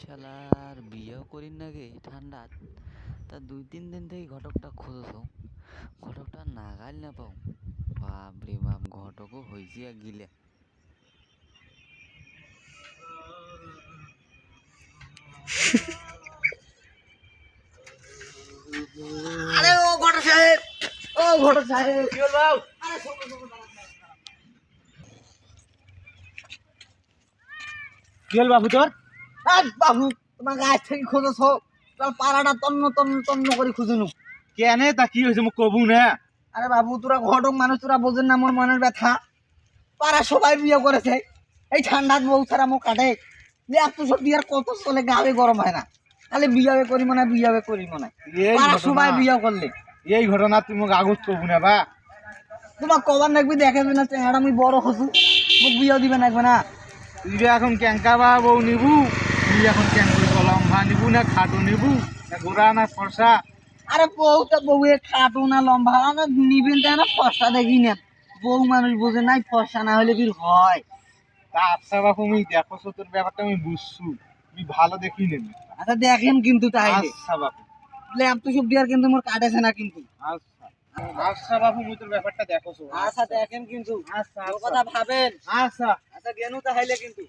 শালার বিয়েও করিন নাকি ঠান্ডাত। তা 2-3 দিন থেকে ঘটকটা খুঁজছ, ঘটকটা নাগাল না পাও। বাপরে বাপ, ঘটকও হয়েছি আর গিলে। আরে ও ঘটক সাহেব, ও ঘটক সাহেব, কি হল বাবু? আরে শোনো শোনো, কি হল বাবু তোর? বাবু তোমার গাছ থেকে খুঁজেছ, তোর পাড়াটা তন্ন তন্ন তন্ন করে খুঁজেনু। কেনে তা কি হয়েছে মোক কবু না। আরে বাবু তোরা ঘটক মানুষ, তোরা বোঝেন না মোর মনের ব্যথা। পাড়া সবাই বিয়ে করেছে, এই ঠান্ডাত বউ ছাড়া মোক কাটে। এত সব বিয়ার কত চলে, গাবে গরম হয় না, খালি বিয়াবে করি মনে হয়, বিয়াবে করি মনে হয়। এই পাড়া ঘটনা, সবাই বিয়ে করলে এই ঘটনা তুই মোক আগত কবু না বা। তোমার কবার নাকবি, দেখাবে না চেহারা আমি বড় হসু, মোক বিয়ে দিবে নাকবে না। তুই যে এখন ক্যাঙ্কা বা বউ নিবু, তুই এখন ক্যাঙ্ক করে লম্বা নিবু না খাটো নিবু না গোড়া না ফর্সা? আরে বউটা বউয়ে খাটো না লম্বা না নিবেন, তাই না ফর্সা দেখি না। বউ মানুষ বোঝে নাই, ফর্সা না হলে কি হয়। তা আচ্ছা বাপু আমি দেখো তোর ব্যাপারটা আমি বুঝছু, তুই ভালো দেখি নেবি। আচ্ছা দেখেন কিন্তু তাইলে আচ্ছা বাপু, ল্যাম্প সব দিয়ার কিন্তু মোর কাটেছে না কিন্তু। আচ্ছা আচ্ছা বাপু মুই তোর ব্যাপারটা দেখো। আচ্ছা দেখেন কিন্তু, আচ্ছা ওর কথা ভাবেন। আচ্ছা আচ্ছা গেনু তাহলে কিন্তু।